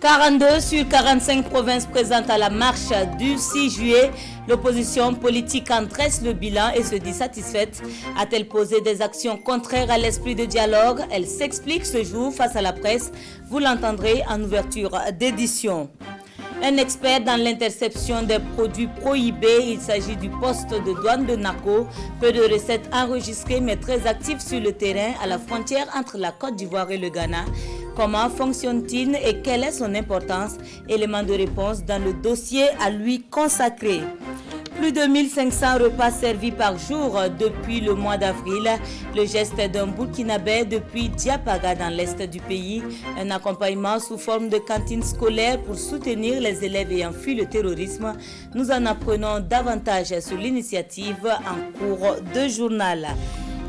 42 sur 45 provinces présentes à la marche du 6 juillet. L'opposition politique en dresse le bilan et se dit satisfaite. A-t-elle posé des actions contraires à l'esprit de dialogue? Elle s'explique ce jour face à la presse. Vous l'entendrez en ouverture d'édition. Un expert dans l'interception des produits prohibés, il s'agit du poste de douane de Nako. Peu de recettes enregistrées mais très actif sur le terrain à la frontière entre la Côte d'Ivoire et le Ghana. Comment fonctionne-t-il et quelle est son importance? Élément de réponse dans le dossier à lui consacré. Plus de 1500 repas servis par jour depuis le mois d'avril. Le geste d'un Burkinabé depuis Diapaga dans l'est du pays. Un accompagnement sous forme de cantine scolaire pour soutenir les élèves ayant fui le terrorisme. Nous en apprenons davantage sur l'initiative en cours de journal.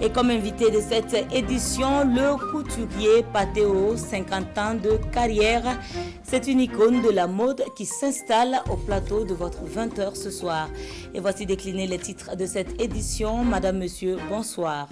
Et comme invité de cette édition, le couturier Pateo, 50 ans de carrière. C'est une icône de la mode qui s'installe au plateau de votre 20h ce soir. Et voici décliner les titres de cette édition. Madame, Monsieur, bonsoir.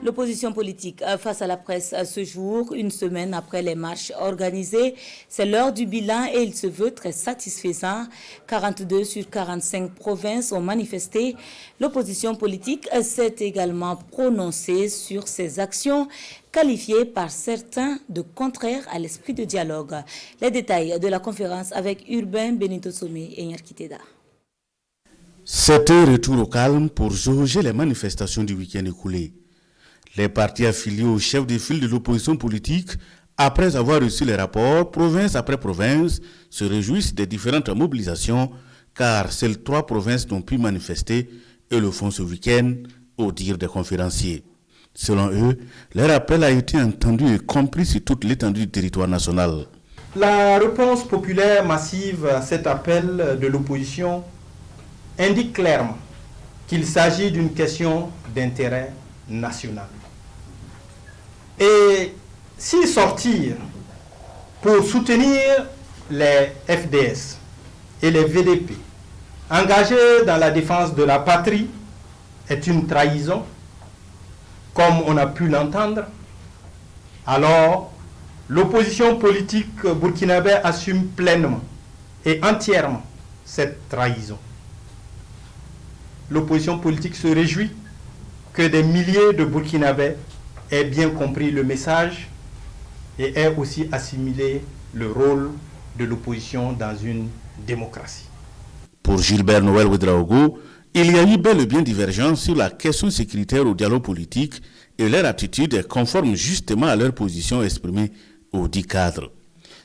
L'opposition politique face à la presse ce jour, une semaine après les marches organisées. C'est l'heure du bilan et il se veut très satisfaisant. 42 sur 45 provinces ont manifesté. L'opposition politique s'est également prononcée sur ces actions qualifiées par certains de contraires à l'esprit de dialogue. Les détails de la conférence avec Urbain Benito Somé et Nyarkiteda. C'est un retour au calme pour jauger les manifestations du week-end écoulé. Les partis affiliés au chef de file de l'opposition politique, après avoir reçu les rapports, province après province, se réjouissent des différentes mobilisations, car seules 3 provinces n'ont pu manifester et le font ce week-end, au dire des conférenciers. Selon eux, leur appel a été entendu et compris sur toute l'étendue du territoire national. La réponse populaire massive à cet appel de l'opposition indique clairement qu'il s'agit d'une question d'intérêt national. Et s'y sortir pour soutenir les FDS et les VDP engagés dans la défense de la patrie est une trahison, comme on a pu l'entendre, alors l'opposition politique burkinabé assume pleinement et entièrement cette trahison. L'opposition politique se réjouit que des milliers de Burkinabés aient bien compris le message et aient aussi assimilé le rôle de l'opposition dans une démocratie. Pour Gilbert Noël Ouedraogo, il y a eu bel et bien divergence sur la question sécuritaire au dialogue politique et leur attitude est conforme justement à leur position exprimée au dit cadre.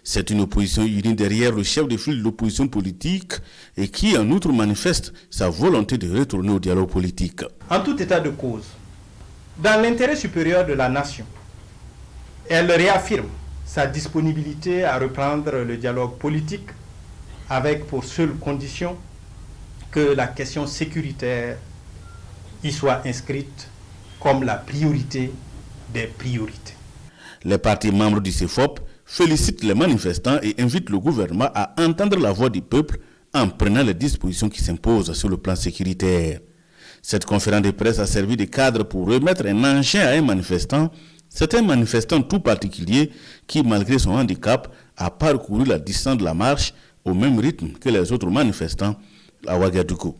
C'est une opposition unie derrière le chef de file de l'opposition politique et qui en outre manifeste sa volonté de retourner au dialogue politique. En tout état de cause, dans l'intérêt supérieur de la nation, elle réaffirme sa disponibilité à reprendre le dialogue politique avec pour seule condition que la question sécuritaire y soit inscrite comme la priorité des priorités. Les partis membres du CEFOP félicitent les manifestants et invitent le gouvernement à entendre la voix du peuple en prenant les dispositions qui s'imposent sur le plan sécuritaire. Cette conférence de presse a servi de cadre pour remettre un engin à un manifestant. C'est un manifestant tout particulier qui, malgré son handicap, a parcouru la distance de la marche au même rythme que les autres manifestants à Ouagadougou.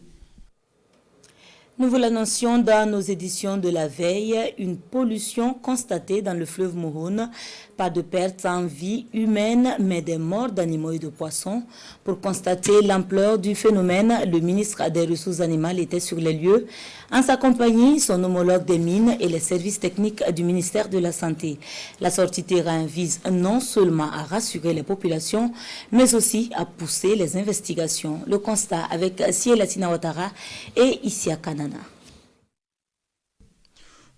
Nous vous l'annoncions dans nos éditions de la veille, une pollution constatée dans le fleuve Mohone. Pas de pertes en vie humaine, mais des morts d'animaux et de poissons. Pour constater l'ampleur du phénomène, le ministre des Ressources animales était sur les lieux. En sa compagnie, son homologue des mines et les services techniques du ministère de la Santé. La sortie terrain vise non seulement à rassurer les populations, mais aussi à pousser les investigations. Le constat avec Siela Ouattara et Issia Kanana.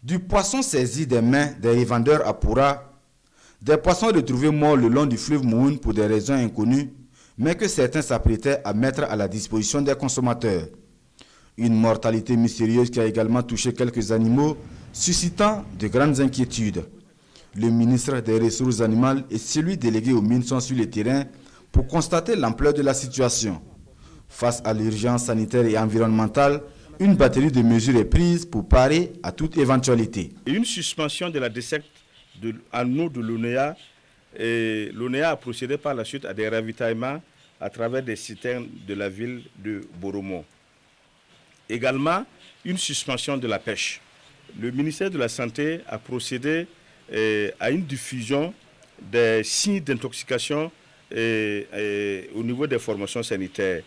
Du poisson saisi des mains des revendeurs à Poura, des poissons retrouvés morts le long du fleuve Mohone pour des raisons inconnues, mais que certains s'apprêtaient à mettre à la disposition des consommateurs. Une mortalité mystérieuse qui a également touché quelques animaux, suscitant de grandes inquiétudes. Le ministre des Ressources animales et celui délégué aux mines sont sur le terrain pour constater l'ampleur de la situation. Face à l'urgence sanitaire et environnementale, une batterie de mesures est prise pour parer à toute éventualité. Une suspension de la desserte en eau de l'ONEA l'ONEA a procédé par la suite à des ravitaillements à travers des citernes de la ville de Boromo. Également, une suspension de la pêche. Le ministère de la Santé a procédé à une diffusion des signes d'intoxication au niveau des formations sanitaires.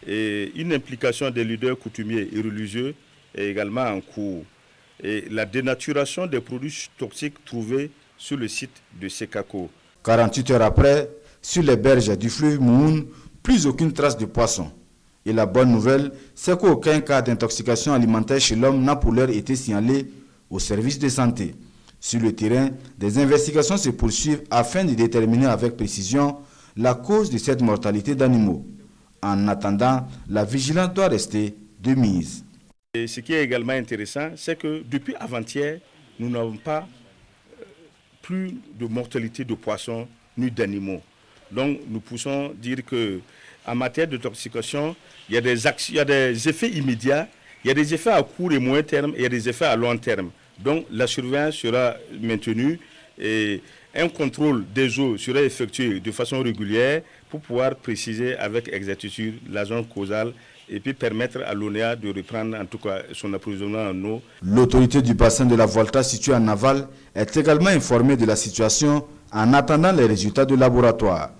Et une implication des leaders coutumiers et religieux est également en cours. Et la dénaturation des produits toxiques trouvés sur le site de Sekako. 48 heures après, sur les berges du fleuve Moun, plus aucune trace de poisson. Et la bonne nouvelle, c'est qu'aucun cas d'intoxication alimentaire chez l'homme n'a pour l'heure été signalé au service de santé. Sur le terrain, des investigations se poursuivent afin de déterminer avec précision la cause de cette mortalité d'animaux. En attendant, la vigilance doit rester de mise. Et ce qui est également intéressant, c'est que depuis avant-hier, nous n'avons pas plus de mortalité de poissons ni d'animaux. Donc nous pouvons dire qu'en matière de toxication, il y a des effets immédiats, il y a des effets à court et moyen terme et il y a des effets à long terme. Donc la surveillance sera maintenue et un contrôle des eaux sera effectué de façon régulière pour pouvoir préciser avec exactitude la zone causale et puis permettre à l'ONEA de reprendre en tout cas son approvisionnement en eau. L'autorité du bassin de la Volta située en aval est également informée de la situation en attendant les résultats du laboratoire.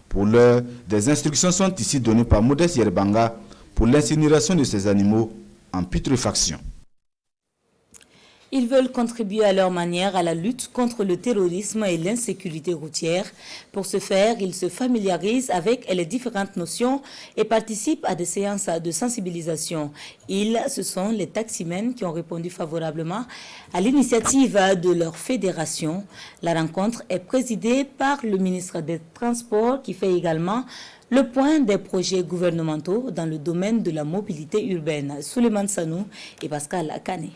Pour l'heure, des instructions sont ici données par Modeste Yerbanga pour l'incinération de ces animaux en putréfaction. Ils veulent contribuer à leur manière à la lutte contre le terrorisme et l'insécurité routière. Pour ce faire, ils se familiarisent avec les différentes notions et participent à des séances de sensibilisation. Ce sont les taximens qui ont répondu favorablement à l'initiative de leur fédération. La rencontre est présidée par le ministre des Transports qui fait également le point des projets gouvernementaux dans le domaine de la mobilité urbaine. Souleymane Sanou et Pascal Akane.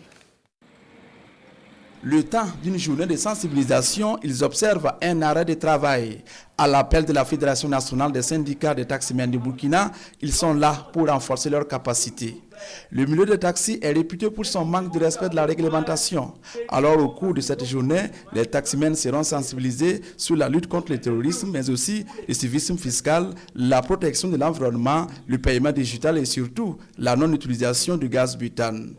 Le temps d'une journée de sensibilisation, ils observent un arrêt de travail. À l'appel de la Fédération nationale des syndicats des taximens du Burkina, ils sont là pour renforcer leurs capacités. Le milieu des taxis est réputé pour son manque de respect de la réglementation. Alors, au cours de cette journée, les taximens seront sensibilisés sur la lutte contre le terrorisme, mais aussi le civisme fiscal, la protection de l'environnement, le paiement digital et surtout la non-utilisation du gaz butane.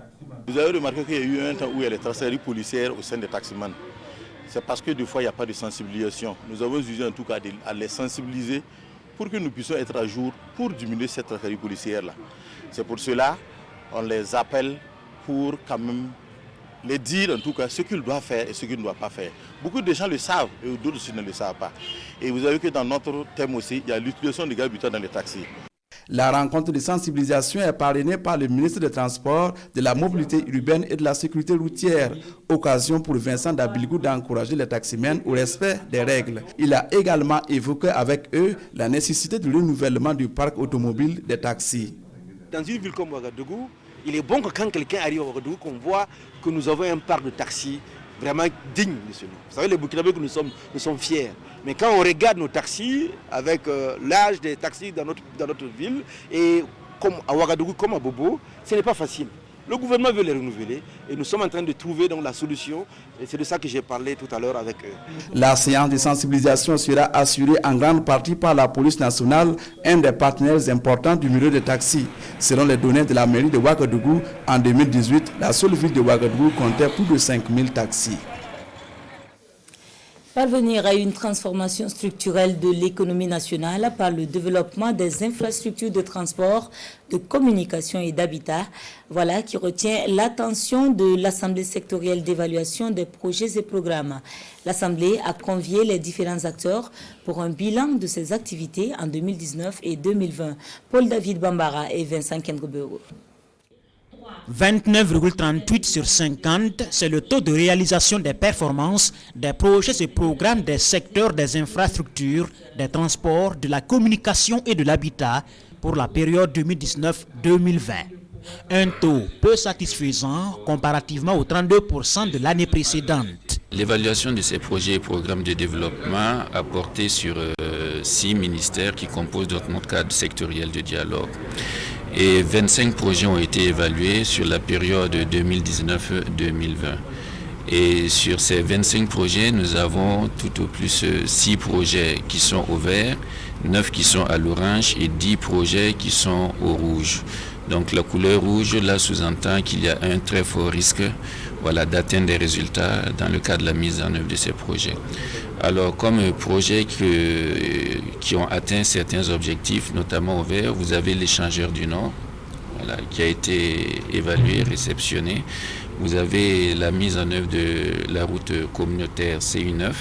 Vous avez remarqué qu'il y a eu un temps où il y a des traceries policières au sein des taximans. C'est parce que des fois il n'y a pas de sensibilisation. Nous avons usé en tout cas à les sensibiliser pour que nous puissions être à jour pour diminuer cette tracerie policière-là. C'est pour cela qu'on les appelle pour quand même les dire en tout cas ce qu'ils doivent faire et ce qu'ils ne doivent pas faire. Beaucoup de gens le savent et d'autres aussi ne le savent pas. Et vous avez vu que dans notre thème aussi, il y a l'utilisation du gaz butane dans les taxis. La rencontre de sensibilisation est parrainée par le ministre des Transports, de la Mobilité urbaine et de la Sécurité routière. Occasion pour Vincent Dabilgou d'encourager les taximens au respect des règles. Il a également évoqué avec eux la nécessité du renouvellement du parc automobile des taxis. Dans une ville comme Ouagadougou, il est bon que quand quelqu'un arrive à Ouagadougou, qu'on voit que nous avons un parc de taxis vraiment digne de ce nom. Vous savez, les Burkinabés que nous sommes fiers. Mais quand on regarde nos taxis, avec l'âge des taxis dans notre ville, et comme à Ouagadougou, comme à Bobo, ce n'est pas facile. Le gouvernement veut les renouveler et nous sommes en train de trouver donc la solution. Et c'est de ça que j'ai parlé tout à l'heure avec eux. La séance de sensibilisation sera assurée en grande partie par la police nationale, un des partenaires importants du milieu des taxis. Selon les données de la mairie de Ouagadougou, en 2018, la seule ville de Ouagadougou comptait plus de 5000 taxis. Parvenir à une transformation structurelle de l'économie nationale par le développement des infrastructures de transport, de communication et d'habitat, voilà qui retient l'attention de l'Assemblée sectorielle d'évaluation des projets et programmes. L'Assemblée a convié les différents acteurs pour un bilan de ces activités en 2019 et 2020. Paul-David Bambara et Vincent Kendrobero. 29,38 sur 50, c'est le taux de réalisation des performances des projets et programmes des secteurs des infrastructures, des transports, de la communication et de l'habitat pour la période 2019-2020. Un taux peu satisfaisant comparativement aux 32% de l'année précédente. L'évaluation de ces projets et programmes de développement a porté sur 6 ministères qui composent notre cadre sectoriel de dialogue. Et 25 projets ont été évalués sur la période 2019-2020. Et sur ces 25 projets, nous avons tout au plus 6 projets qui sont au vert, 9 qui sont à l'orange et 10 projets qui sont au rouge. Donc la couleur rouge, là, sous-entend qu'il y a un très fort risque d'atteindre des résultats dans le cadre de la mise en œuvre de ces projets. Alors, comme projets qui ont atteint certains objectifs, notamment au vert, vous avez l'échangeur du Nord, qui a été évalué, réceptionné. Vous avez la mise en œuvre de la route communautaire CU9,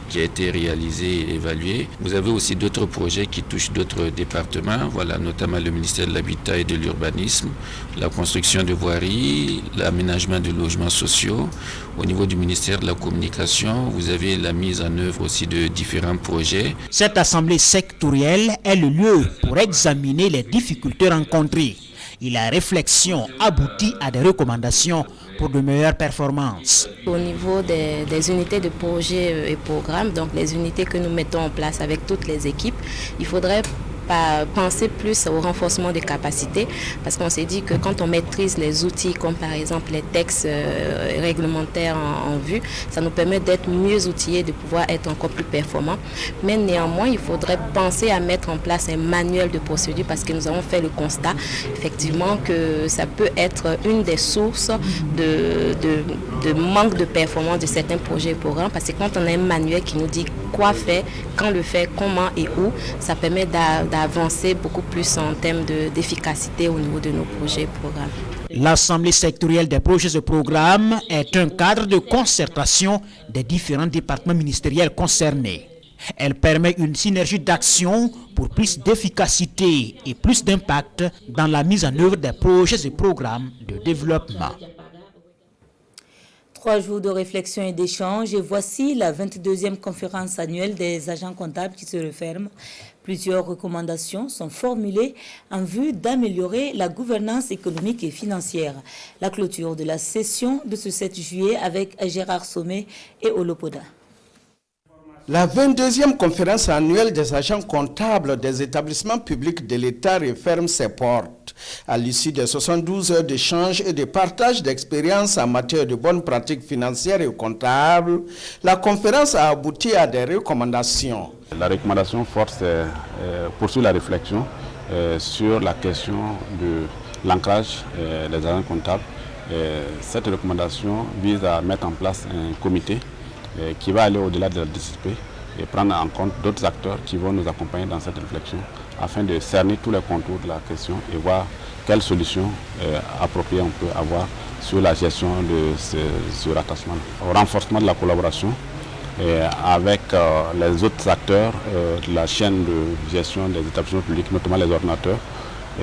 qui a été réalisée et évaluée. Vous avez aussi d'autres projets qui touchent d'autres départements, notamment le ministère de l'Habitat et de l'Urbanisme, la construction de voiries, l'aménagement de logements sociaux. Au niveau du ministère de la Communication, vous avez la mise en œuvre aussi de différents projets. Cette assemblée sectorielle est le lieu pour examiner les difficultés rencontrées. Et la réflexion aboutit à des recommandations pour de meilleures performances. Au niveau des unités de projet et programmes, donc les unités que nous mettons en place avec toutes les équipes, il faudrait penser plus au renforcement des capacités, parce qu'on s'est dit que quand on maîtrise les outils comme par exemple les textes réglementaires en vue, ça nous permet d'être mieux outillés, de pouvoir être encore plus performants. Mais néanmoins, il faudrait penser à mettre en place un manuel de procédure, parce que nous avons fait le constat effectivement que ça peut être une des sources de manque de performance de certains projets et programmes, parce que quand on a un manuel qui nous dit quoi faire, quand le faire, comment et où, ça permet d'avancer beaucoup plus en termes d'efficacité au niveau de nos projets et programmes. L'Assemblée sectorielle des projets et programmes est un cadre de concertation des différents départements ministériels concernés. Elle permet une synergie d'action pour plus d'efficacité et plus d'impact dans la mise en œuvre des projets et programmes de développement. 3 jours de réflexion et d'échange et voici la 22e conférence annuelle des agents comptables qui se referme. Plusieurs recommandations sont formulées en vue d'améliorer la gouvernance économique et financière. La clôture de la session de ce 7 juillet avec Gérard Sommet et Olopoda. La 22e conférence annuelle des agents comptables des établissements publics de l'État referme ses portes. À l'issue de 72 heures d'échange et de partage d'expériences en matière de bonnes pratiques financières et comptables, la conférence a abouti à des recommandations. La recommandation forte poursuit la réflexion sur la question de l'ancrage des agents comptables. Cette recommandation vise à mettre en place un comité qui va aller au-delà de la DCP et prendre en compte d'autres acteurs qui vont nous accompagner dans cette réflexion afin de cerner tous les contours de la question et voir quelles solutions appropriées on peut avoir sur la gestion de ce rattachement. Au renforcement de la collaboration avec les autres acteurs de la chaîne de gestion des établissements publics, notamment les ordinateurs.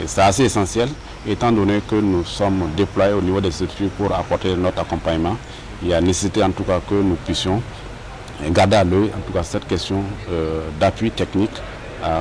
C'est assez essentiel étant donné que nous sommes déployés au niveau des structures pour apporter notre accompagnement. Il y a nécessité en tout cas que nous puissions garder à l'œil en tout cas cette question d'appui technique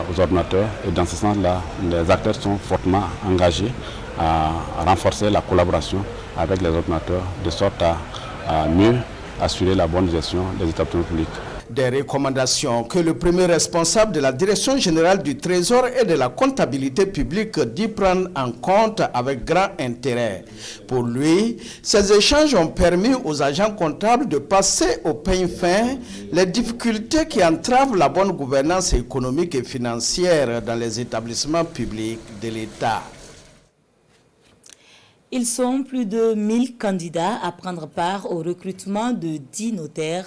aux ordinateurs. Et dans ce sens-là, les acteurs sont fortement engagés à renforcer la collaboration avec les ordinateurs de sorte à mieux assurer la bonne gestion des établissements publics. Des recommandations que le premier responsable de la Direction générale du Trésor et de la comptabilité publique dit prendre en compte avec grand intérêt. Pour lui, ces échanges ont permis aux agents comptables de passer au peigne fin les difficultés qui entravent la bonne gouvernance économique et financière dans les établissements publics de l'État. Ils sont plus de 1000 candidats à prendre part au recrutement de 10 notaires.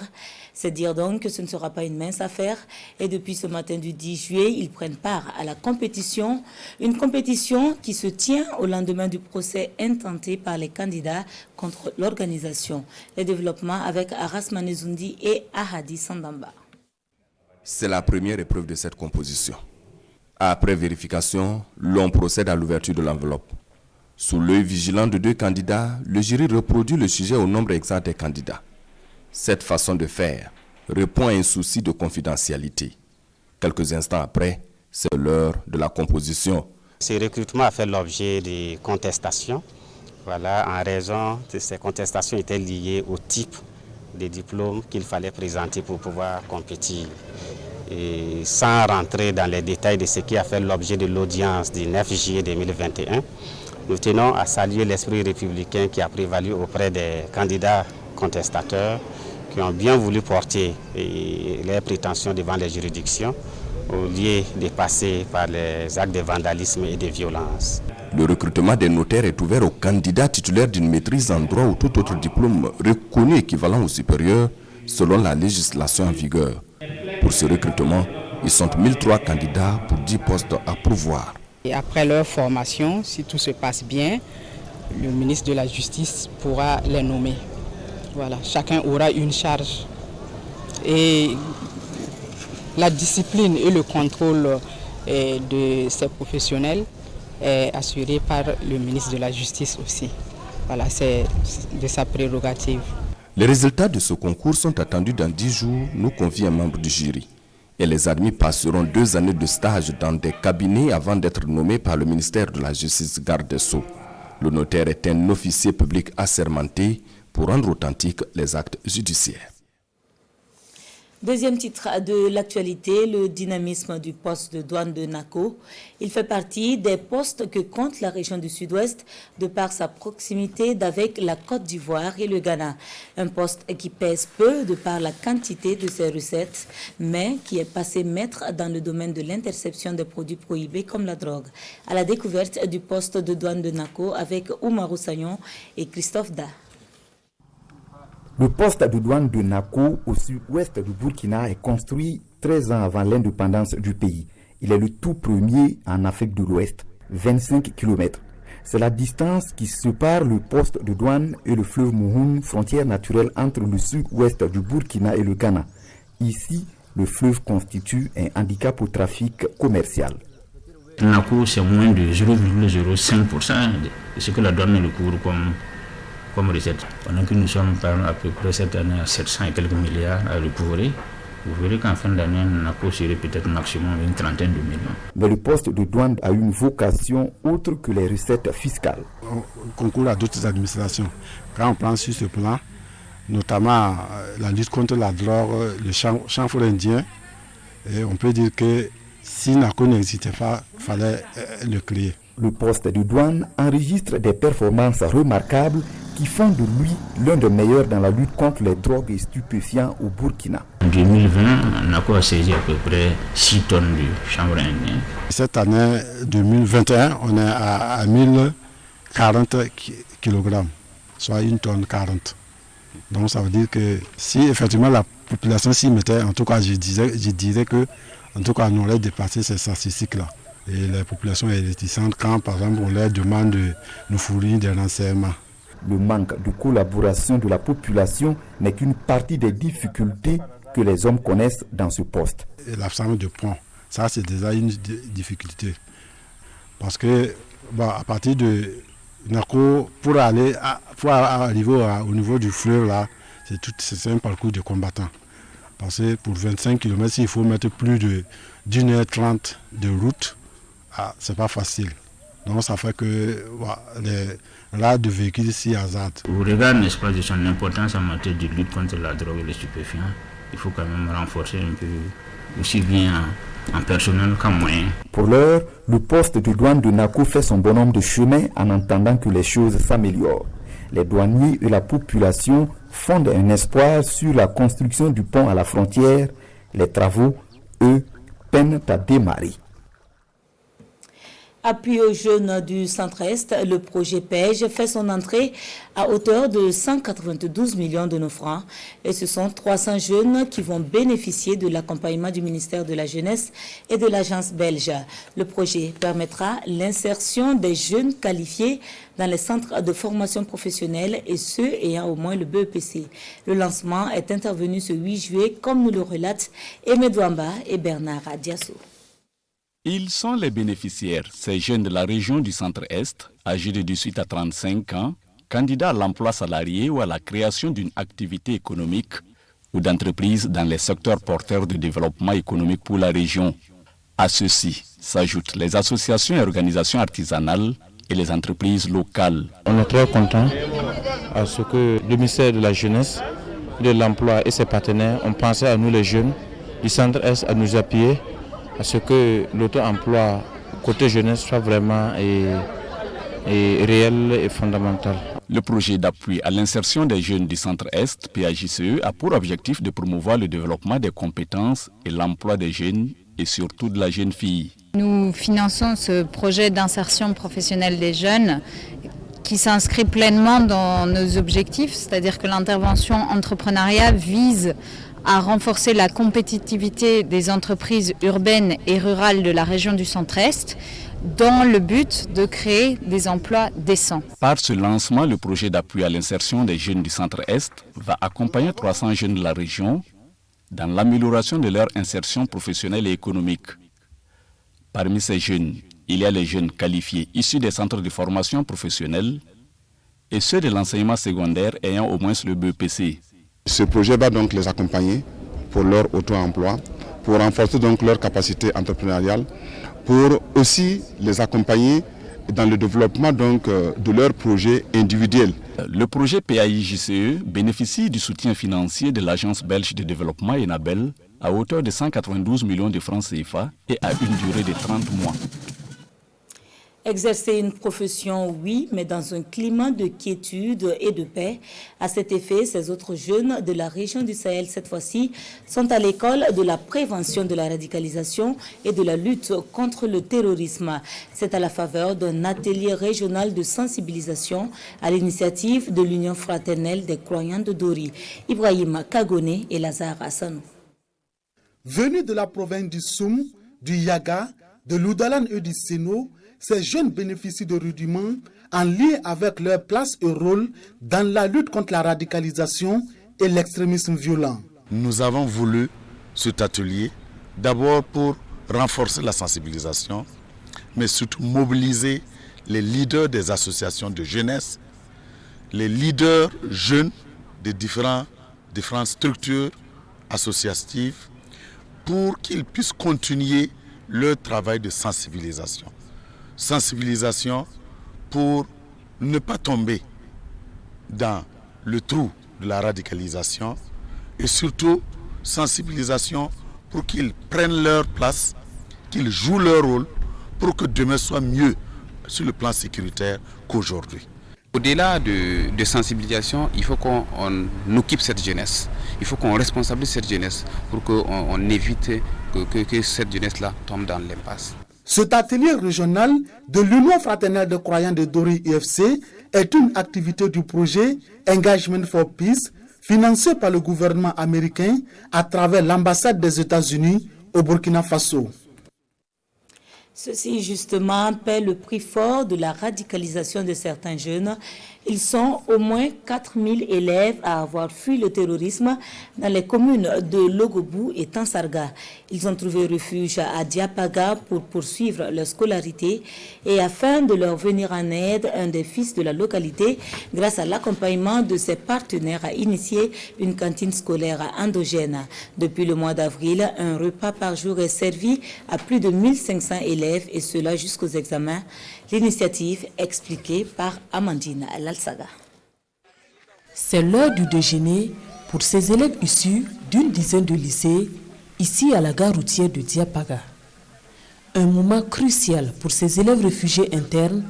C'est dire donc que ce ne sera pas une mince affaire. Et depuis ce matin du 10 juillet, ils prennent part à la compétition. Une compétition qui se tient au lendemain du procès intenté par les candidats contre l'organisation. Les développements avec Aras Manezundi et Ahadi Sandamba. C'est la première épreuve de cette composition. Après vérification, l'on procède à l'ouverture de l'enveloppe. Sous l'œil vigilant de 2 candidats, le jury reproduit le sujet au nombre exact des candidats. Cette façon de faire répond à un souci de confidentialité. Quelques instants après, c'est l'heure de la composition. Ce recrutement a fait l'objet de contestations. En raison de ces contestations étaient liées au type de diplôme qu'il fallait présenter pour pouvoir compétir. Et sans rentrer dans les détails de ce qui a fait l'objet de l'audience du 9 juillet 2021, Nous tenons à saluer l'esprit républicain qui a prévalu auprès des candidats contestateurs qui ont bien voulu porter leurs prétentions devant les juridictions au lieu de passer par les actes de vandalisme et de violence. Le recrutement des notaires est ouvert aux candidats titulaires d'une maîtrise en droit ou tout autre diplôme reconnu équivalent au supérieur selon la législation en vigueur. Pour ce recrutement, ils sont 1003 candidats pour 10 postes à pourvoir. Et après leur formation, si tout se passe bien, le ministre de la Justice pourra les nommer. Voilà, chacun aura une charge. Et la discipline et le contrôle de ces professionnels est assuré par le ministre de la Justice aussi. Voilà, c'est de sa prérogative. Les résultats de ce concours sont attendus dans 10 jours, nous confie un membre du jury. Et les admis passeront 2 années de stage dans des cabinets avant d'être nommés par le ministère de la Justice garde des Sceaux. Le notaire est un officier public assermenté pour rendre authentiques les actes judiciaires. Deuxième titre de l'actualité, le dynamisme du poste de douane de Nako. Il fait partie des postes que compte la région du Sud-Ouest de par sa proximité d'avec la Côte d'Ivoire et le Ghana. Un poste qui pèse peu de par la quantité de ses recettes, mais qui est passé maître dans le domaine de l'interception des produits prohibés comme la drogue. À la découverte du poste de douane de Nako avec Oumarou Sagnon et Christophe Da. Le poste de douane de Nako au sud-ouest du Burkina est construit 13 ans avant l'indépendance du pays. Il est le tout premier en Afrique de l'Ouest, 25 km. C'est la distance qui sépare le poste de douane et le fleuve Mouhoun, frontière naturelle entre le sud-ouest du Burkina et le Ghana. Ici, le fleuve constitue un handicap au trafic commercial. Nako, c'est moins de 0,05% de ce que la douane le couvre comme recette. Pendant que nous sommes à peu près cette année à 700 et quelques milliards à recouvrer, vous verrez qu'en fin d'année, Nako serait peut-être maximum une trentaine de millions. Mais le poste de douane a une vocation autre que les recettes fiscales. On concourt à d'autres administrations. Quand on prend sur ce plan, notamment la lutte contre la drogue, le chanvre indien, et on peut dire que si Nako n'existait pas, il fallait le créer. Le poste de douane enregistre des performances remarquables qui font de lui l'un des meilleurs dans la lutte contre les drogues et stupéfiants au Burkina. En 2020, Nako a saisi à peu près 6 tonnes de chanvre indien. Cette année 2021, on est à 1040 kg, soit 1 tonne 40. Donc ça veut dire que si effectivement la population s'y mettait, en tout cas je dirais que en tout cas on aurait dépassé ces statistiques-là. Et la population est réticente quand, par exemple, on leur demande de nous fournir des renseignements. Le manque de collaboration de la population n'est qu'une partie des difficultés que les hommes connaissent dans ce poste. L'absence de pont, ça c'est déjà une difficulté. Parce que à partir de Nako, pour arriver au niveau du fleuve, là, c'est un parcours de combattants. Parce que pour 25 km, il faut mettre plus d'1h30 de route. C'est pas facile. Donc ça fait que les rares de véhicules s'y hasardent. Au regard, n'est-ce pas, de son importance en matière de lutte contre la drogue et les stupéfiants, il faut quand même renforcer un peu, aussi bien en personnel qu'en moyens. Pour l'heure, le poste de douane de Nako fait son bonhomme de chemin en attendant que les choses s'améliorent. Les douaniers et la population fondent un espoir sur la construction du pont à la frontière. Les travaux, eux, peinent à démarrer. Appui aux jeunes du Centre-Est, le projet PEJ fait son entrée à hauteur de 192 millions de nos francs. Et ce sont 300 jeunes qui vont bénéficier de l'accompagnement du ministère de la Jeunesse et de l'agence belge. Le projet permettra l'insertion des jeunes qualifiés dans les centres de formation professionnelle et ceux ayant au moins le BEPC. Le lancement est intervenu ce 8 juillet, comme nous le relatent Aimé Douamba et Bernard Adiasso. Ils sont les bénéficiaires, ces jeunes de la région du Centre-Est, âgés de 18 à 35 ans, candidats à l'emploi salarié ou à la création d'une activité économique ou d'entreprise dans les secteurs porteurs de développement économique pour la région. À ceux-ci s'ajoutent les associations et organisations artisanales et les entreprises locales. On est très content à ce que le ministère de la Jeunesse, de l'Emploi et ses partenaires ont pensé à nous les jeunes du Centre-Est à nous appuyer à ce que l'auto-emploi côté jeunesse soit vraiment est réelle et fondamentale. Le projet d'appui à l'insertion des jeunes du Centre-Est, PAJCE, a pour objectif de promouvoir le développement des compétences et l'emploi des jeunes et surtout de la jeune fille. Nous finançons ce projet d'insertion professionnelle des jeunes qui s'inscrit pleinement dans nos objectifs, c'est-à-dire que l'intervention entrepreneuriale vise à renforcer la compétitivité des entreprises urbaines et rurales de la région du Centre-Est dans le but de créer des emplois décents. Par ce lancement, le projet d'appui à l'insertion des jeunes du Centre-Est va accompagner 300 jeunes de la région dans l'amélioration de leur insertion professionnelle et économique. Parmi ces jeunes, il y a les jeunes qualifiés issus des centres de formation professionnelle et ceux de l'enseignement secondaire ayant au moins le BEPC. Ce projet va donc les accompagner pour leur auto-emploi, pour renforcer donc leur capacité entrepreneuriale, pour aussi les accompagner dans le développement donc de leurs projets individuels. Le projet PAIJCE bénéficie du soutien financier de l'Agence belge de développement ENABEL à hauteur de 192 millions de francs CFA et à une durée de 30 mois. Exercer une profession, oui, mais dans un climat de quiétude et de paix. À cet effet, ces autres jeunes de la région du Sahel, cette fois-ci, sont à l'école de la prévention de la radicalisation et de la lutte contre le terrorisme. C'est à la faveur d'un atelier régional de sensibilisation à l'initiative de l'Union fraternelle des croyants de Dori. Ibrahim Kagone et Lazare Hassanou. Venus de la province du Soum, du Yaga, de l'Oudalan et du Séno, ces jeunes bénéficient de rudiments en lien avec leur place et rôle dans la lutte contre la radicalisation et l'extrémisme violent. Nous avons voulu cet atelier d'abord pour renforcer la sensibilisation, mais surtout mobiliser les leaders des associations de jeunesse, les leaders jeunes des différentes structures associatives pour qu'ils puissent continuer leur travail de sensibilisation. Sensibilisation pour ne pas tomber dans le trou de la radicalisation et surtout sensibilisation pour qu'ils prennent leur place, qu'ils jouent leur rôle pour que demain soit mieux sur le plan sécuritaire qu'aujourd'hui. Au-delà de sensibilisation, il faut qu'on occupe cette jeunesse, il faut qu'on responsabilise cette jeunesse pour qu'on évite que cette jeunesse-là tombe dans l'impasse. Cet atelier régional de l'Union fraternelle des croyants de Dori UFC est une activité du projet Engagement for Peace financé par le gouvernement américain à travers l'ambassade des États-Unis au Burkina Faso. Ceci justement paie le prix fort de la radicalisation de certains jeunes. Ils sont au moins 4000 élèves à avoir fui le terrorisme dans les communes de Logobou et Tansarga. Ils ont trouvé refuge à Diapaga pour poursuivre leur scolarité et afin de leur venir en aide, un des fils de la localité, grâce à l'accompagnement de ses partenaires, a initié une cantine scolaire endogène. Depuis le mois d'avril, un repas par jour est servi à plus de 1500 élèves et cela jusqu'aux examens. L'initiative expliquée par Amandine Lalsaga. C'est l'heure du déjeuner pour ces élèves issus d'une dizaine de lycées ici à la gare routière de Diapaga. Un moment crucial pour ces élèves réfugiés internes,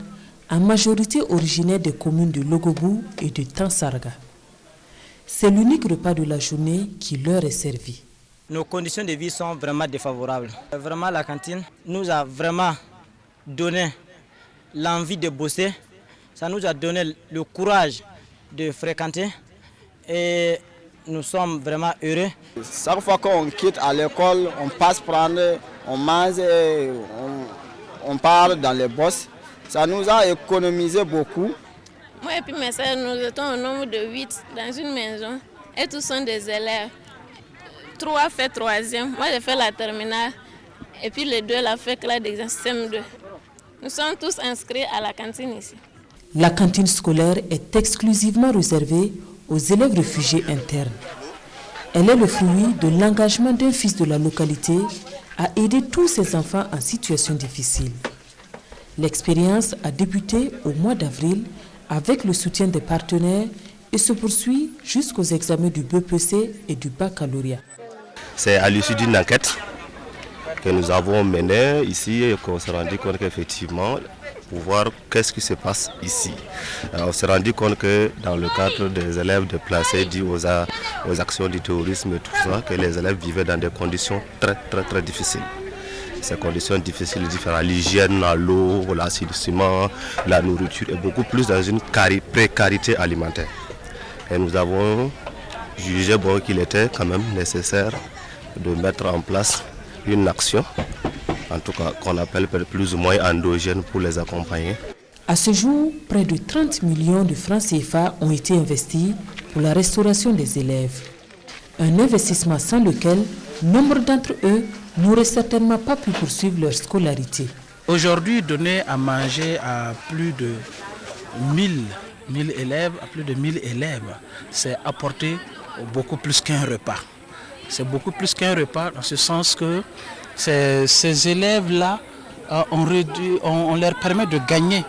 en majorité originaires des communes de Logobou et de Tansarga. C'est l'unique repas de la journée qui leur est servi. Nos conditions de vie sont vraiment défavorables. Vraiment, la cantine nous a vraiment donné l'envie de bosser. Ça nous a donné le courage de fréquenter et nous sommes vraiment heureux. Chaque fois qu'on quitte à l'école, on passe prendre, on mange, et on part dans les bosses. Ça nous a économisé beaucoup. Moi et puis mes soeurs, nous étions au nombre de 8 dans une maison et tous sont des élèves. 3 fait 3e, moi j'ai fait la terminale et puis les 2 la fait classe d'examen CM2. Nous sommes tous inscrits à la cantine ici. La cantine scolaire est exclusivement réservée aux élèves réfugiés internes. Elle est le fruit de l'engagement d'un fils de la localité à aider tous ces enfants en situation difficile. L'expérience a débuté au mois d'avril avec le soutien des partenaires et se poursuit jusqu'aux examens du BEPC et du baccalauréat. C'est à l'issue d'une enquête que nous avons menée ici et qu'on s'est rendu compte qu'effectivement pour voir qu'est-ce qui se passe ici. On s'est rendu compte que dans le cadre des élèves déplacés dus aux actions du terrorisme et tout ça, que les élèves vivaient dans des conditions très difficiles. Ces conditions difficiles, l'hygiène, l'eau, l'assainissement, la nourriture et beaucoup plus dans une précarité alimentaire. Et nous avons jugé qu'il était quand même nécessaire de mettre en place une action, en tout cas qu'on appelle plus ou moins endogène, pour les accompagner. À ce jour, près de 30 millions de francs CFA ont été investis pour la restauration des élèves. Un investissement sans lequel nombre d'entre eux n'auraient certainement pas pu poursuivre leur scolarité. Aujourd'hui, donner à manger à plus de 1000 élèves, c'est apporter beaucoup plus qu'un repas. C'est beaucoup plus qu'un repas dans ce sens que ces élèves-là, on leur permet de gagner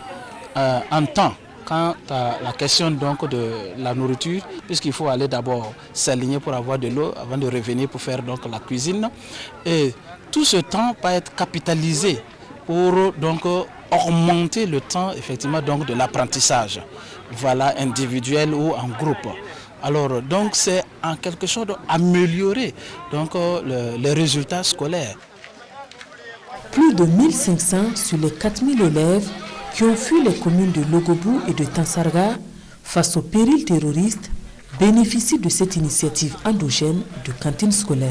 en temps quant à la question donc de la nourriture, puisqu'il faut aller d'abord s'aligner pour avoir de l'eau avant de revenir pour faire donc la cuisine. Et tout ce temps va être capitalisé pour donc augmenter le temps effectivement donc de l'apprentissage, voilà, individuel ou en groupe. Alors donc c'est en quelque sorte d'améliorer donc les résultats scolaires. Plus de 1500 sur les 4000 élèves qui ont fui les communes de Logobou et de Tansarga face au péril terroriste bénéficient de cette initiative endogène de cantine scolaire.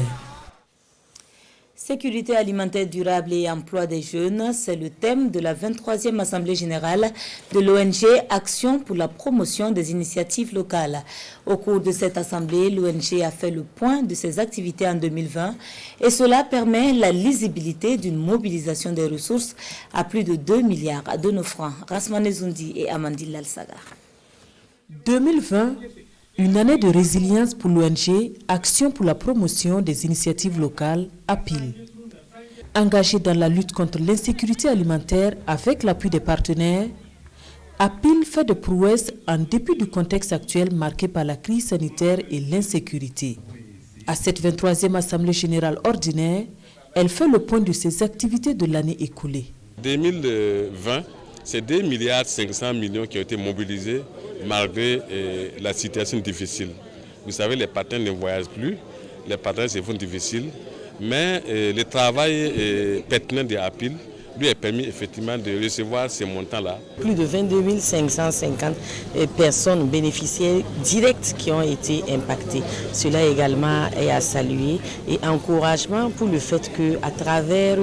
Sécurité alimentaire durable et emploi des jeunes, c'est le thème de la 23e Assemblée générale de l'ONG Action pour la promotion des initiatives locales. Au cours de cette assemblée, l'ONG a fait le point de ses activités en 2020 et cela permet la lisibilité d'une mobilisation des ressources à plus de 2 milliards de nos francs. Rasmane Zoundi et Amandine Lalsaga. 2020, une année de résilience pour l'ONG Action pour la promotion des initiatives locales, APIL. Engagée dans la lutte contre l'insécurité alimentaire avec l'appui des partenaires, APIL fait de prouesses en dépit du contexte actuel marqué par la crise sanitaire et l'insécurité. À cette 23e Assemblée générale ordinaire, elle fait le point de ses activités de l'année écoulée. 2020, c'est 2,5 milliards qui ont été mobilisés malgré la situation difficile. Vous savez, les partenaires ne voyagent plus, les partenaires se font difficiles, mais le travail pertinent de APIL lui a permis effectivement de recevoir ces montants-là. Plus de 22 550 personnes bénéficiaires directes qui ont été impactées. Cela également est à saluer et encouragement pour le fait qu'à travers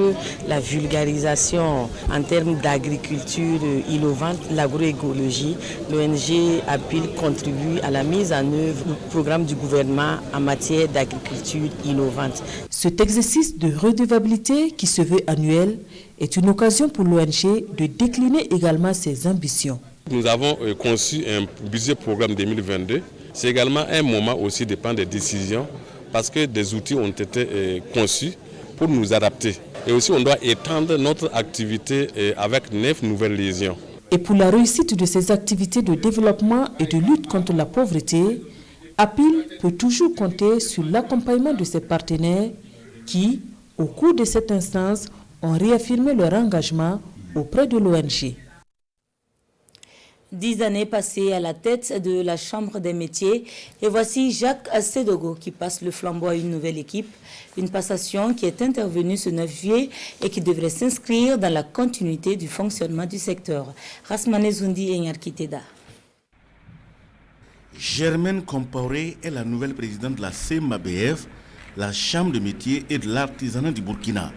la vulgarisation en termes d'agriculture innovante, l'agroécologie, l'ONG APIL contribue à la mise en œuvre du programme du gouvernement en matière d'agriculture innovante. Cet exercice de redevabilité qui se veut annuel est une occasion pour l'ONG de décliner également ses ambitions. Nous avons conçu un budget programme 2022. C'est également un moment aussi de prendre des décisions parce que des outils ont été conçus pour nous adapter. Et aussi on doit étendre notre activité avec 9 nouvelles régions. Et pour la réussite de ces activités de développement et de lutte contre la pauvreté, APIL peut toujours compter sur l'accompagnement de ses partenaires qui, au cours de cette instance, ont réaffirmé leur engagement auprès de l'ONG. 10 années passées à la tête de la Chambre des métiers et voici Jacques Sedogo qui passe le flambeau à une nouvelle équipe. Une passation qui est intervenue ce 9 juillet et qui devrait s'inscrire dans la continuité du fonctionnement du secteur. Rasmane Zoundi et Nyarkiteda. Germaine Compaoré est la nouvelle présidente de la CMABF, la Chambre de métiers et de l'artisanat du Burkina.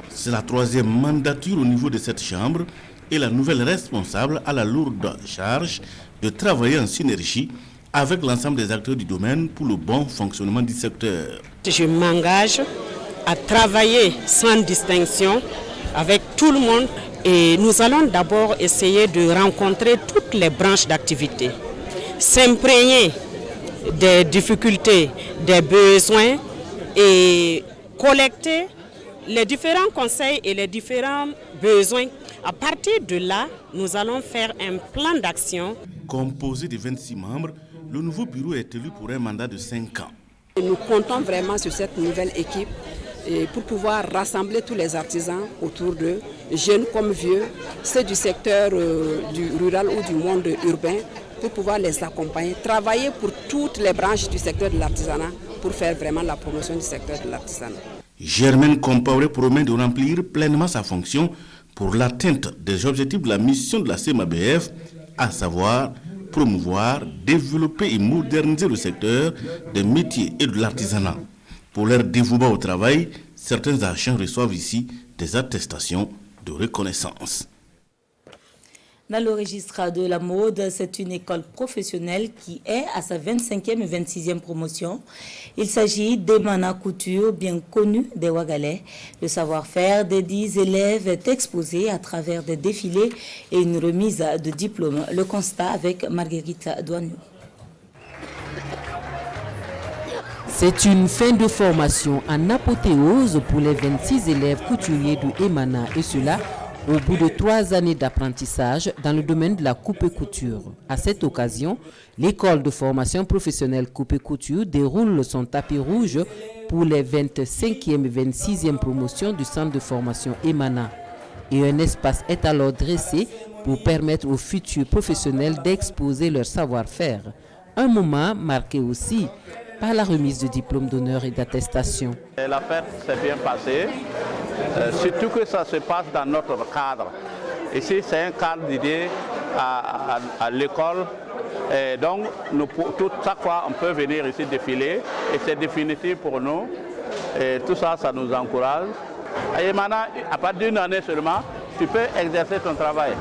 C'est la 3e mandature au niveau de cette chambre et la nouvelle responsable a la lourde charge de travailler en synergie avec l'ensemble des acteurs du domaine pour le bon fonctionnement du secteur. Je m'engage à travailler sans distinction avec tout le monde et nous allons d'abord essayer de rencontrer toutes les branches d'activité, s'imprégner des difficultés, des besoins et collecter les différents conseils et les différents besoins. À partir de là, nous allons faire un plan d'action. Composé de 26 membres, le nouveau bureau est élu pour un mandat de 5 ans. Nous comptons vraiment sur cette nouvelle équipe et pour pouvoir rassembler tous les artisans autour d'eux, jeunes comme vieux, ceux du secteur du rural ou du monde urbain, pour pouvoir les accompagner, travailler pour toutes les branches du secteur de l'artisanat pour faire vraiment la promotion du secteur de l'artisanat. Germaine Compaoré promet de remplir pleinement sa fonction pour l'atteinte des objectifs de la mission de la CMABF, à savoir promouvoir, développer et moderniser le secteur des métiers et de l'artisanat. Pour leur dévouement au travail, certains agents reçoivent ici des attestations de reconnaissance. Dans le registre de la mode, c'est une école professionnelle qui est à sa 25e et 26e promotion. Il s'agit d'Emana Couture, bien connue des Ouagalais. Le savoir-faire des 10 élèves est exposé à travers des défilés et une remise de diplômes. Le constat avec Marguerite Douanou. C'est une fin de formation en apothéose pour les 26 élèves couturiers de Emana, et cela au bout de 3 années d'apprentissage dans le domaine de la coupe-couture. À cette occasion, l'école de formation professionnelle coupe-couture déroule son tapis rouge pour les 25e et 26e promotions du centre de formation Emana. Et un espace est alors dressé pour permettre aux futurs professionnels d'exposer leur savoir-faire. Un moment marqué aussi par la remise de diplômes d'honneur et d'attestation. La fête s'est bien passée, surtout que ça se passe dans notre cadre. Ici, c'est un cadre d'idées à l'école. Et donc, chaque fois, on peut venir ici défiler et c'est définitif pour nous. Et tout ça, ça nous encourage. Et maintenant, à partir d'une année seulement, tu peux exercer ton travail.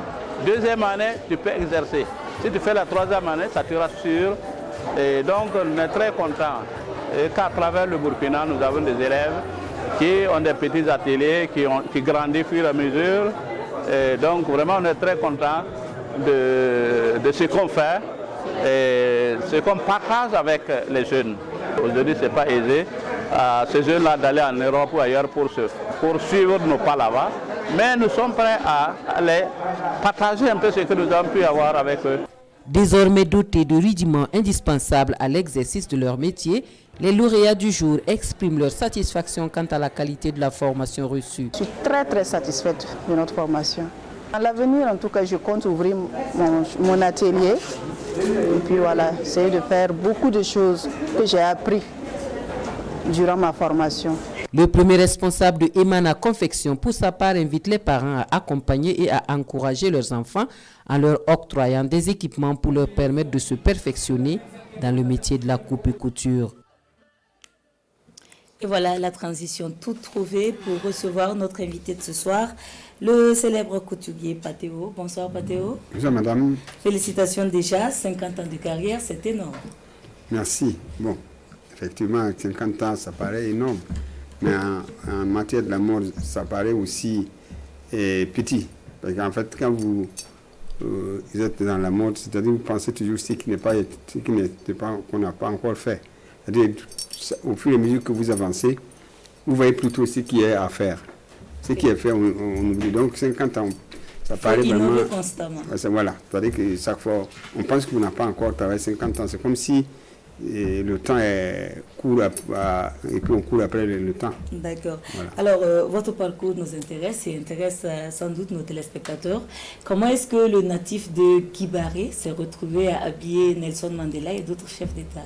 2e année, tu peux exercer. Si tu fais la 3e année, ça te rassure. Et donc, on est très contents qu'à travers le Burkina, nous avons des élèves qui ont des petits ateliers, qui grandissent au fur et à mesure. Et donc, vraiment, on est très contents de ce qu'on fait et ce qu'on partage avec les jeunes. Aujourd'hui, ce n'est pas aisé à ces jeunes-là d'aller en Europe ou ailleurs pour suivre nos pas là-bas. Mais nous sommes prêts à aller partager un peu ce que nous avons pu avoir avec eux. Désormais dotés de rudiments indispensables à l'exercice de leur métier, les lauréats du jour expriment leur satisfaction quant à la qualité de la formation reçue. Je suis très satisfaite de notre formation. À l'avenir, en tout cas, je compte ouvrir mon atelier et puis voilà, essayer de faire beaucoup de choses que j'ai appris durant ma formation. Le premier responsable de Emana Confection, pour sa part, invite les parents à accompagner et à encourager leurs enfants en leur octroyant des équipements pour leur permettre de se perfectionner dans le métier de la coupe-couture. Et voilà la transition toute trouvée pour recevoir notre invité de ce soir, le célèbre couturier Patéo. Bonsoir Patéo. Bonjour madame. Félicitations déjà, 50 ans de carrière, c'est énorme. Merci. Bon, effectivement, 50 ans, ça paraît énorme. Mais en matière de la mode, ça paraît aussi petit. Parce qu'en fait, quand vous êtes dans la mode, c'est-à-dire vous pensez toujours ce qui n'est pas, qu'on n'a pas encore fait. C'est-à-dire, au fur et à mesure que vous avancez, vous voyez plutôt ce qui est à faire. Ce qui est fait, on oublie. Donc 50 ans, ça paraît vraiment... constamment. Voilà, c'est-à-dire que chaque fois, on pense qu'on n'a pas encore travaillé 50 ans. C'est comme si le temps est court et puis on court après le temps. D'accord. Voilà. Alors, votre parcours nous intéresse et intéresse sans doute nos téléspectateurs. Comment est-ce que le natif de Kibaré s'est retrouvé à habiller Nelson Mandela et d'autres chefs d'État?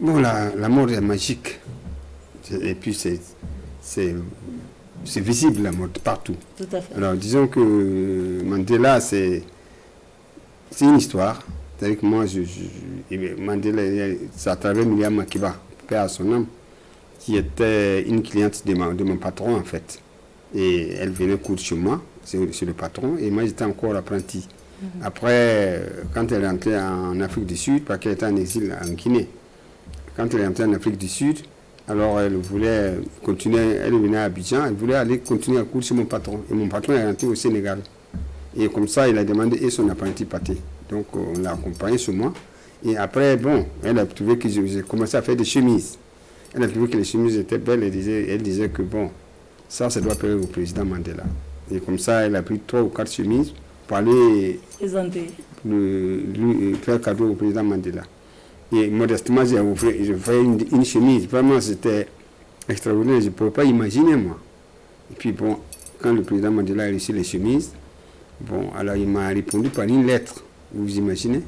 Bon, la mode est magique. Et puis c'est visible, la mode, partout. Tout à fait. Alors, disons que Mandela, c'est une histoire. C'est-à-dire que moi, Mandela, c'est à travers Myriam Makeba, père à son âme, qui était une cliente de mon patron, en fait. Et elle venait coudre chez moi, c'est le patron, et moi, j'étais encore apprenti. Après, quand elle est rentrée en Afrique du Sud, parce qu'elle était en exil en Guinée, quand elle est rentrée en Afrique du Sud, alors elle voulait continuer, elle venait à Abidjan, elle voulait aller continuer à coudre chez mon patron. Et mon patron est rentré au Sénégal. Et comme ça, il a demandé et son apprenti pâté. Donc on l'a accompagné chez moi. Et après, bon, elle a trouvé que j'ai commencé à faire des chemises. Elle a trouvé que les chemises étaient belles. Elle disait que bon, ça doit plaire au président Mandela. Et comme ça, elle a pris 3 ou 4 chemises pour aller lui faire cadeau au président Mandela. Et modestement, j'ai fait une chemise. Vraiment, c'était extraordinaire, je ne peux pas imaginer, moi. Et puis, bon, quand le président Mandela a reçu les chemises, bon, alors il m'a répondu par une lettre, vous imaginez?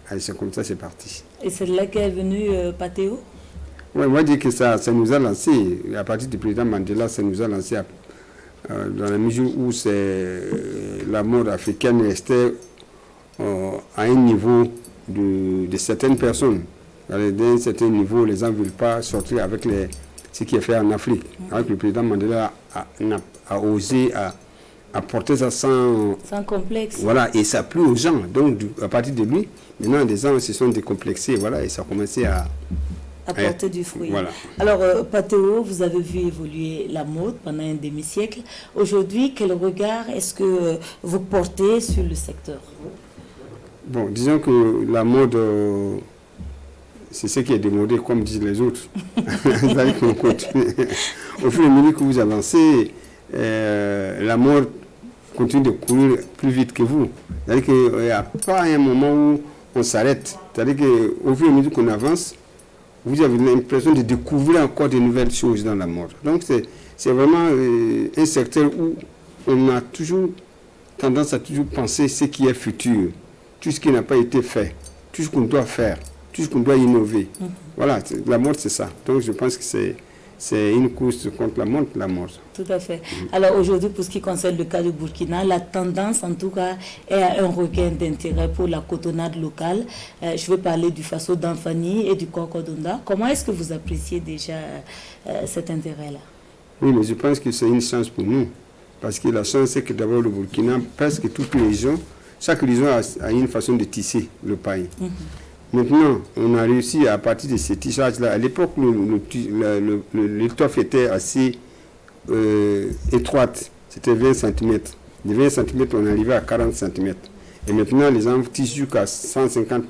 Allez, c'est comme ça, c'est parti. Et c'est là qu'est venu Patéo? Oui, moi, je dis que ça nous a lancé, à partir du président Mandela, ça nous a lancé dans la mesure où la mode africaine restait à un niveau de certaines personnes. À un certain niveau, les gens ne veulent pas sortir avec ce qui est fait en Afrique. Alors que le président Mandela a osé à porter ça sans complexe. Voilà, et ça a plu aux gens. Donc, à partir de lui, maintenant, les gens se sont décomplexés, voilà, et ça a commencé à porter du fruit. Voilà. Alors, Patéo, vous avez vu évoluer la mode pendant un demi-siècle. Aujourd'hui, quel regard est-ce que vous portez sur le secteur? Bon, disons que la mode, c'est ce qui est démodé, comme disent les autres. C'est-à-dire qu'on continue. Au fur et à mesure que vous avancez, la mode continue de courir plus vite que vous. C'est-à-dire qu'il n'y a pas un moment où on s'arrête. C'est-à-dire qu'au fur et à mesure qu'on avance, vous avez l'impression de découvrir encore de nouvelles choses dans la mode. Donc c'est vraiment un secteur où on a toujours tendance à toujours penser ce qui est futur, tout ce qui n'a pas été fait, tout ce qu'on doit faire, tout ce qu'on doit innover. Voilà, la mode c'est ça. Donc je pense que c'est une course contre la mode. Tout à fait. Alors aujourd'hui, pour ce qui concerne le cas du Burkina, la tendance en tout cas est à un regain d'intérêt pour la cotonnade locale. Je veux parler du Faso d'Anfani et du Cocodonda. Comment est-ce que vous appréciez déjà cet intérêt-là? Oui, mais je pense que c'est une chance pour nous. Parce que la chance, c'est que d'abord le Burkina, presque toutes les régions, chaque région a une façon de tisser le pain. Maintenant, on a réussi à partir de ces tissages-là. À l'époque, l'étoffe était assez étroite. C'était 20 cm. De 20 cm, on arrivait à 40 cm. Et maintenant, les gens tissent jusqu'à 150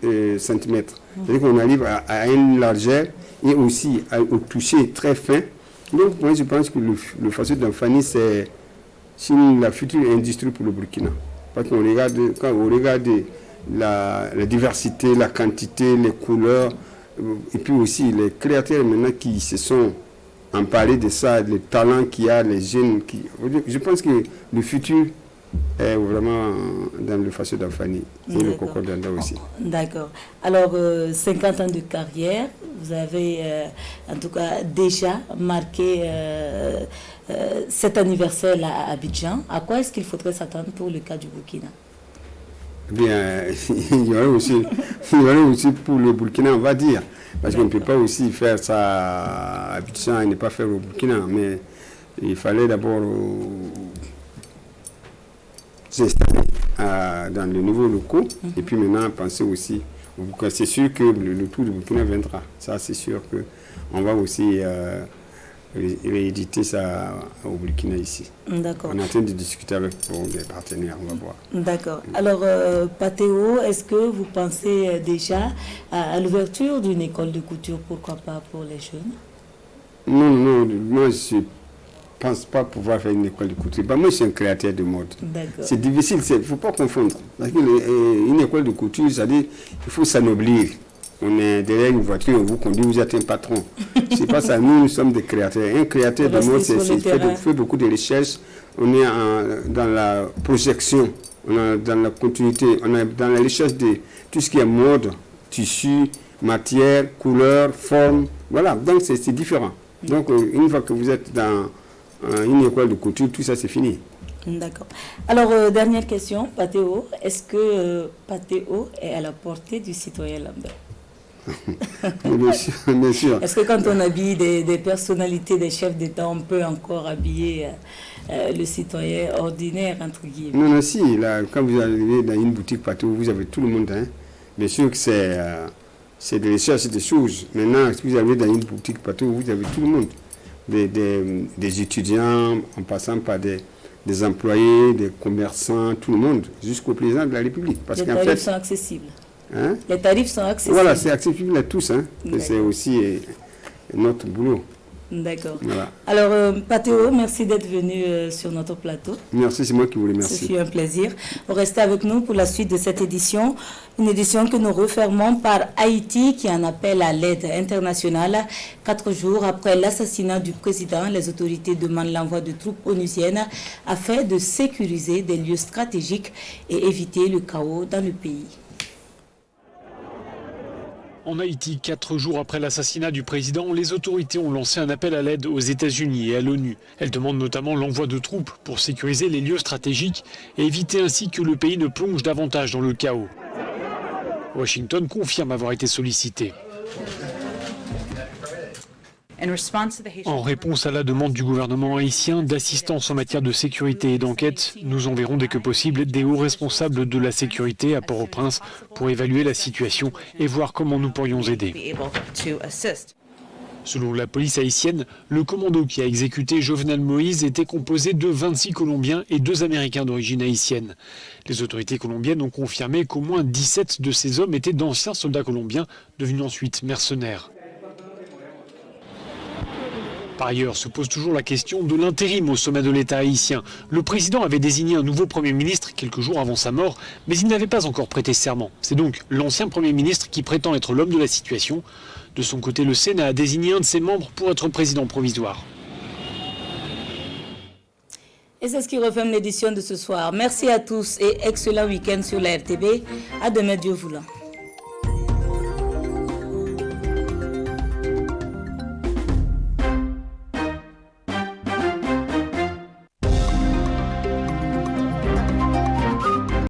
cm. C'est-à-dire qu'on arrive à une largeur et aussi au toucher très fin. Donc, moi, je pense que le Faso d'Anfani, c'est la future industrie pour le Burkina. Parce qu'on regarde, quand on regarde la diversité, la quantité, les couleurs, et puis aussi les créateurs maintenant qui se sont emparés de ça, les talents qu'il y a, les jeunes. Je pense que le futur est vraiment dans le Faso d'Anfani et le Cocodonda aussi. D'accord. Alors, 50 ans de carrière, vous avez en tout cas déjà marqué cet anniversaire-là à Abidjan. À quoi est-ce qu'il faudrait s'attendre pour le cas du Burkina? Bien, il y aurait aussi pour le Burkina, on va dire. Parce qu'on ne peut pas aussi faire ça à Abidjan et ne pas faire au Burkina. Mais il fallait d'abord s'installer dans les nouveaux locaux. Et puis maintenant, penser aussi. C'est sûr que le tour du Burkina viendra. Ça, c'est sûr qu'on va aussi rééditer ça au Burkina ici. D'accord. On est en train de discuter avec des partenaires, on va voir. D'accord. Alors, Patéo, est-ce que vous pensez déjà à l'ouverture d'une école de couture, pourquoi pas pour les jeunes? Non, moi je ne pense pas pouvoir faire une école de couture. Moi je suis un créateur de mode. C'est difficile, il ne faut pas confondre. Parce qu'une école de couture, c'est-à-dire il faut s'anoblir. On est derrière une voiture, on vous conduit, vous êtes un patron. C'est pas ça, nous sommes des créateurs. Un créateur de mode, il fait beaucoup de recherches. On est dans la projection, on est dans la continuité, on est dans la recherche de tout ce qui est mode, tissu, matière, couleur, forme. Voilà, donc c'est différent. Donc une fois que vous êtes dans une école de couture, tout ça c'est fini. D'accord. Alors, dernière question, Patéo, est-ce que Patéo est à la portée du citoyen lambda? Bien sûr. Est-ce que quand on habille des personnalités, des chefs d'État, on peut encore habiller le citoyen ordinaire, entre guillemets? Non, si. Là, quand vous arrivez dans une boutique Patéo, vous avez tout le monde. Hein. Bien sûr que c'est des recherches, des choses. Maintenant, si vous arrivez dans une boutique Patéo, vous avez tout le monde. Des étudiants, en passant par des employés, des commerçants, tout le monde, jusqu'au président de la République. Les tarifs sont accessibles. Hein? Les tarifs sont accessibles. Voilà, c'est accessible à tous. Hein? C'est aussi notre boulot. D'accord. Voilà. Alors, Pathéo, merci d'être venu sur notre plateau. Merci, c'est moi qui vous remercie. Ce fut un plaisir. Restez avec nous pour la suite de cette édition. Une édition que nous refermons par Haïti qui en appelle à l'aide internationale. 4 jours après l'assassinat du président, les autorités demandent l'envoi de troupes onusiennes afin de sécuriser des lieux stratégiques et éviter le chaos dans le pays. En Haïti, 4 jours après l'assassinat du président, les autorités ont lancé un appel à l'aide aux États-Unis et à l'ONU. Elles demandent notamment l'envoi de troupes pour sécuriser les lieux stratégiques et éviter ainsi que le pays ne plonge davantage dans le chaos. Washington confirme avoir été sollicité. En réponse à la demande du gouvernement haïtien d'assistance en matière de sécurité et d'enquête, nous enverrons dès que possible des hauts responsables de la sécurité à Port-au-Prince pour évaluer la situation et voir comment nous pourrions aider. Selon la police haïtienne, le commando qui a exécuté Jovenel Moïse était composé de 26 Colombiens et 2 Américains d'origine haïtienne. Les autorités colombiennes ont confirmé qu'au moins 17 de ces hommes étaient d'anciens soldats colombiens, devenus ensuite mercenaires. Par ailleurs, se pose toujours la question de l'intérim au sommet de l'État haïtien. Le président avait désigné un nouveau Premier ministre quelques jours avant sa mort, mais il n'avait pas encore prêté serment. C'est donc l'ancien Premier ministre qui prétend être l'homme de la situation. De son côté, le Sénat a désigné un de ses membres pour être président provisoire. Et c'est ce qui referme l'édition de ce soir. Merci à tous et excellent week-end sur la RTB. À demain, Dieu voulant.